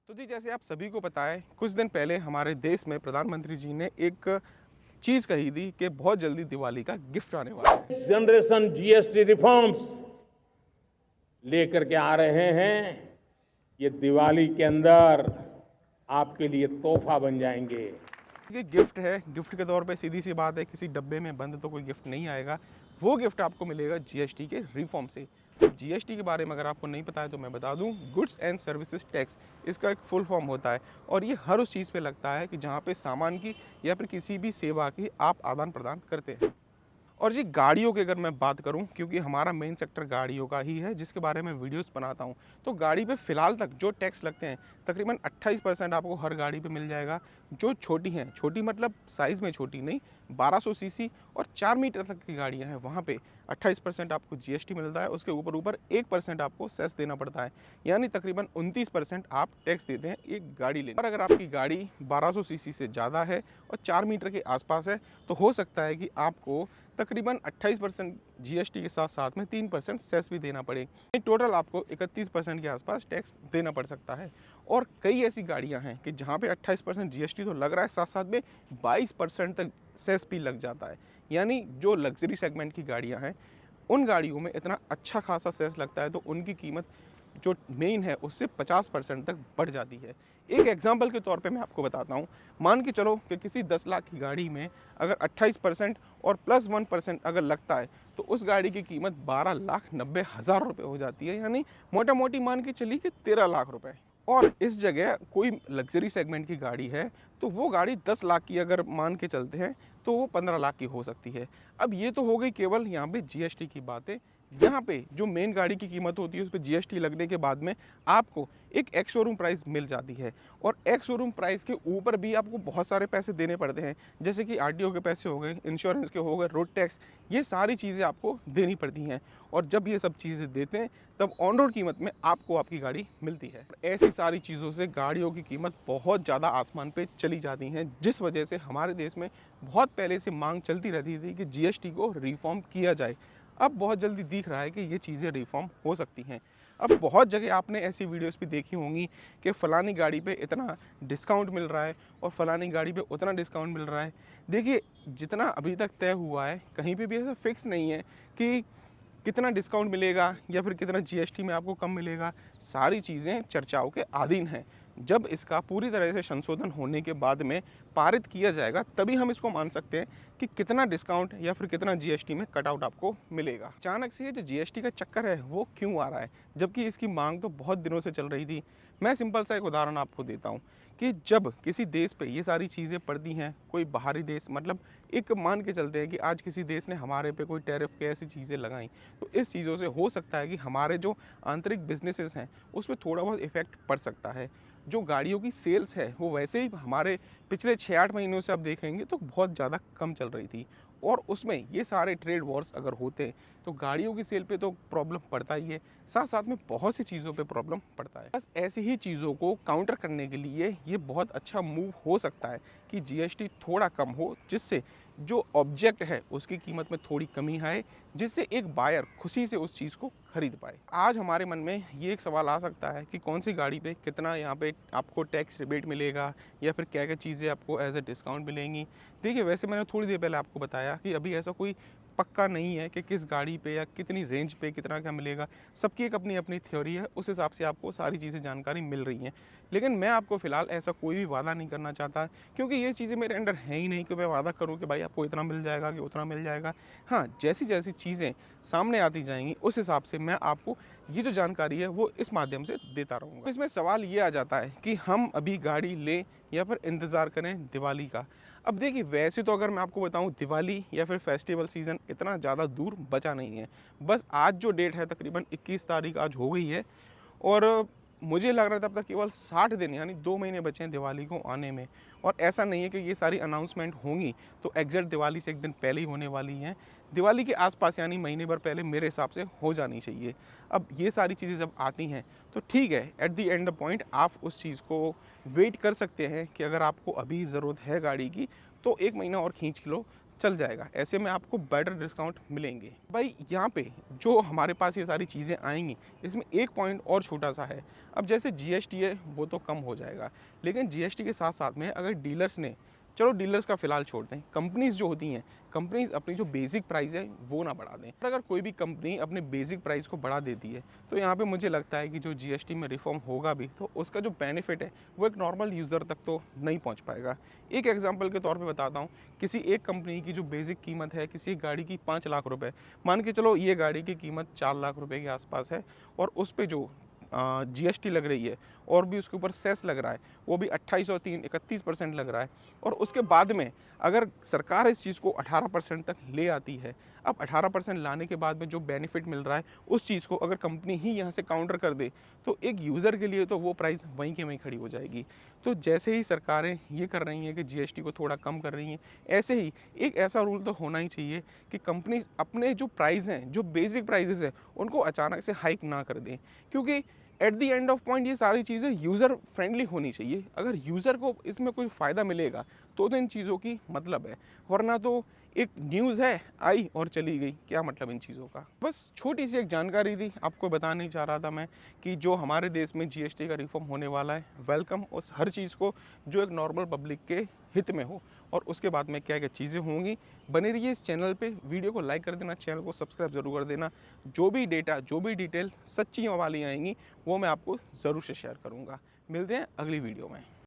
तो जी जैसे आप सभी को पता है कुछ दिन पहले हमारे देश में प्रधानमंत्री जी ने एक चीज़ कही थी कि बहुत जल्दी दिवाली का गिफ्ट आने वाला है। जनरेशन जीएसटी रिफॉर्म्स लेकर के आ रहे हैं। ये दिवाली के अंदर आपके लिए तोहफा बन जाएंगे। ये गिफ्ट है, गिफ्ट के तौर पे सीधी सी बात है, किसी डब्बे में बंद तो कोई गिफ्ट नहीं आएगा। वो गिफ्ट आपको मिलेगा जीएसटी के रिफॉर्म से। जीएसटी के बारे में अगर आपको नहीं पता है तो मैं बता दूं, गुड्स एंड सर्विसेज टैक्स इसका एक फुल फॉर्म होता है और ये हर उस चीज़ पे लगता है कि जहाँ पे सामान की या फिर किसी भी सेवा की आप आदान प्रदान करते हैं। और जी गाड़ियों की अगर मैं बात करूं, क्योंकि हमारा मेन सेक्टर गाड़ियों का ही है जिसके बारे में वीडियोस बनाता हूं, तो गाड़ी पे फ़िलहाल तक जो टैक्स लगते हैं तकरीबन 28% आपको हर गाड़ी पे मिल जाएगा। जो छोटी हैं, छोटी मतलब साइज़ में छोटी नहीं, 1200 सीसी और 4 मीटर तक की गाड़ियां हैं, वहाँ पे 28% आपको जीएसटी मिलता है। उसके ऊपर ऊपर 1% आपको सेस देना पड़ता है, यानी तकरीबन 29% आप टैक्स देते हैं एक गाड़ी लेने पर। अगर आपकी गाड़ी 1200 सीसी से ज़्यादा है और 4 मीटर के आसपास है तो हो सकता है कि आपको तकरीबन 28% जीएसटी के साथ साथ में 3% सेस भी देना पड़े। टोटल आपको 31% के आसपास टैक्स देना पड़ सकता है। और कई ऐसी गाड़ियां हैं कि जहां पे 28% जीएसटी तो लग रहा है, साथ साथ में 22% तक सेस भी लग जाता है। यानी जो लग्जरी सेगमेंट की गाड़ियां हैं उन गाड़ियों में इतना अच्छा खासा सेस लगता है तो उनकी कीमत जो मेन है उससे 50% तक बढ़ जाती है। एक एग्जांपल के तौर पे मैं आपको बताता हूँ, मान के चलो कि किसी 10 लाख की गाड़ी में अगर 28% और प्लस 1% अगर लगता है तो उस गाड़ी की कीमत 12,90,000 रुपये हो जाती है, यानी मोटा मोटी मान के चलिए कि 13 लाख रुपए। और इस जगह कोई लग्जरी सेगमेंट की गाड़ी है तो वो गाड़ी 10 लाख की अगर मान के चलते हैं तो वो 15 लाख की हो सकती है। अब ये तो हो गई केवल यहाँ पे जीएसटी की बातें। यहाँ पे जो मेन गाड़ी की कीमत होती है उस पर जीएसटी लगने के बाद में आपको एक एक्स शोरूम प्राइस मिल जाती है और एक्स शोरूम प्राइस के ऊपर भी आपको बहुत सारे पैसे देने पड़ते हैं, जैसे कि आरटीओ के पैसे हो गए, इंश्योरेंस के हो गए, रोड टैक्स, ये सारी चीज़ें आपको देनी पड़ती हैं। और जब ये सब चीज़ें देते हैं तब ऑन रोड कीमत में आपको आपकी गाड़ी मिलती है। ऐसी सारी चीज़ों से गाड़ियों की कीमत बहुत ज़्यादा आसमान पे चली जाती हैं, जिस वजह से हमारे देश में बहुत पहले से मांग चलती रहती थी कि जीएसटी को रिफॉर्म किया जाए। अब बहुत जल्दी दिख रहा है कि ये चीज़ें रिफॉर्म हो सकती हैं। अब बहुत जगह आपने ऐसी वीडियोस भी देखी होंगी कि फ़लानी गाड़ी पे इतना डिस्काउंट मिल रहा है और फ़लानी गाड़ी पे उतना डिस्काउंट मिल रहा है। देखिए, जितना अभी तक तय हुआ है कहीं पे भी ऐसा फिक्स नहीं है कि कितना डिस्काउंट मिलेगा या फिर कितना जीएसटी में आपको कम मिलेगा। सारी चीज़ें चर्चाओं के अधीन हैं। जब इसका पूरी तरह से संशोधन होने के बाद में पारित किया जाएगा तभी हम इसको मान सकते हैं कि कितना डिस्काउंट या फिर कितना जीएसटी में कटआउट आपको मिलेगा। अचानक से ये जो जीएसटी का चक्कर है वो क्यों आ रहा है, जबकि इसकी मांग तो बहुत दिनों से चल रही थी। मैं सिंपल सा एक उदाहरण आपको देता हूँ कि जब किसी देश पे ये सारी चीज़ें पड़ती हैं, कोई बाहरी देश, मतलब एक मान के चलते हैं कि आज किसी देश ने हमारे पे कोई टैरिफ के ऐसी चीज़ें लगाई, तो इस चीज़ों से हो सकता है कि हमारे जो आंतरिक बिजनेसेस हैं उस पर थोड़ा बहुत इफेक्ट पड़ सकता है। जो गाड़ियों की सेल्स है वो वैसे ही हमारे पिछले 6-8 महीनों से आप देखेंगे तो बहुत ज़्यादा कम चल रही थी और उसमें ये सारे ट्रेड वॉर्स अगर होते तो गाड़ियों की सेल पे तो प्रॉब्लम पड़ता ही है, साथ साथ में बहुत सी चीज़ों पे प्रॉब्लम पड़ता है। बस ऐसी ही चीज़ों को काउंटर करने के लिए ये बहुत अच्छा मूव हो सकता है कि जीएसटी थोड़ा कम हो, जिससे जो ऑब्जेक्ट है उसकी कीमत में थोड़ी कमी आए, जिससे एक बायर खुशी से उस चीज़ को खरीद पाए। आज हमारे मन में ये एक सवाल आ सकता है कि कौन सी गाड़ी पे कितना यहाँ पे आपको टैक्स रिबेट मिलेगा या फिर क्या क्या चीज़ें आपको एज ए डिस्काउंट मिलेंगी। देखिए, वैसे मैंने थोड़ी देर पहले आपको बताया कि अभी ऐसा कोई पक्का नहीं है कि किस गाड़ी पे या कितनी रेंज पे कितना क्या मिलेगा। सबकी एक अपनी अपनी थ्योरी है, उस हिसाब से आपको सारी चीज़ें जानकारी मिल रही हैं। लेकिन मैं आपको फ़िलहाल ऐसा कोई भी वादा नहीं करना चाहता, क्योंकि ये चीज़ें मेरे अंडर हैं ही नहीं कि मैं वादा करूँ कि भाई आपको इतना मिल जाएगा कि उतना मिल जाएगा। हाँ, जैसी जैसी चीज़ें सामने आती जाएंगी उस हिसाब से मैं आपको ये जो जानकारी है वो इस माध्यम से देता रहूँगा। इसमें सवाल ये आ जाता है कि हम अभी गाड़ी लें या फिर इंतज़ार करें दिवाली का। अब देखिए, वैसे तो अगर मैं आपको बताऊं, दिवाली या फिर फेस्टिवल सीज़न इतना ज़्यादा दूर बचा नहीं है। बस आज जो डेट है तकरीबन 21 तारीख आज हो गई है और मुझे लग रहा था अब तक केवल 60 दिन यानी 2 महीने बचे हैं दिवाली को आने में। और ऐसा नहीं है कि ये सारी अनाउंसमेंट होंगी तो एग्जैक्ट दिवाली से एक दिन पहले ही होने वाली हैं। दिवाली के आसपास यानी महीने भर पहले मेरे हिसाब से हो जानी चाहिए। अब ये सारी चीज़ें जब आती हैं तो ठीक है, at the and the point आप उस चीज़ को वेट कर सकते हैं कि अगर आपको अभी ज़रूरत है गाड़ी की तो 1 महीना और खींच लो, चल जाएगा। ऐसे में आपको बेटर डिस्काउंट मिलेंगे। भाई यहाँ पे जो हमारे पास ये सारी चीज़ें आएंगी, इसमें एक पॉइंट और छोटा सा है। अब जैसे जीएसटी है वो तो कम हो जाएगा, लेकिन जीएसटी के साथ साथ में अगर डीलर्स ने, चलो डीलर्स का फिलहाल छोड़ दें, कंपनीज जो होती हैं, कंपनीज अपनी जो बेसिक प्राइस है वो ना बढ़ा दें। अगर कोई भी कंपनी अपने बेसिक प्राइस को बढ़ा देती है तो यहाँ पे मुझे लगता है कि जो जीएसटी में रिफॉर्म होगा भी, तो उसका जो बेनिफिट है वो एक नॉर्मल यूज़र तक तो नहीं पहुँच पाएगा। एक एग्जाम्पल के तौर पर बताता हूँ, किसी एक कंपनी की जो बेसिक कीमत है किसी एक गाड़ी की 5 लाख रुपये, मान के चलो ये गाड़ी की कीमत 4 लाख रुपये के आसपास है, और उस पर जो जीएसटी लग रही है और भी उसके ऊपर सेस लग रहा है, वो भी 28 और 3 31% लग रहा है। और उसके बाद में अगर सरकार इस चीज़ को 18% तक ले आती है, अब 18% लाने के बाद में जो बेनिफिट मिल रहा है उस चीज़ को अगर कंपनी ही यहाँ से काउंटर कर दे, तो एक यूज़र के लिए तो वो प्राइस वहीं के वहीं खड़ी हो जाएगी। तो जैसे ही सरकारें ये कर रही हैं कि जीएसटी को थोड़ा कम कर रही हैं, ऐसे ही एक ऐसा रूल तो होना ही चाहिए कि कंपनीज अपने जो प्राइस हैं, जो बेसिक प्राइजेस हैं, उनको अचानक से हाइक ना कर दें, क्योंकि at the end of point ये सारी चीज़ें यूज़र फ्रेंडली होनी चाहिए। अगर यूज़र को इसमें कोई फ़ायदा मिलेगा तो इन चीज़ों की मतलब है, वरना तो एक न्यूज़ है आई और चली गई, क्या मतलब इन चीज़ों का। बस छोटी सी एक जानकारी थी, आपको बताना ही चाह रहा था मैं कि जो हमारे देश में जीएसटी का रिफॉर्म होने वाला है, वेलकम उस हर चीज़ को जो एक नॉर्मल पब्लिक के हित में हो, और उसके बाद में क्या क्या चीज़ें होंगी। बने रहिए इस चैनल पे, वीडियो को लाइक कर देना, चैनल को सब्सक्राइब जरूर कर देना। जो भी डेटा, जो भी डिटेल सच्ची वाली आएंगी वो मैं आपको ज़रूर से शेयर करूँगा। मिलते हैं अगली वीडियो में।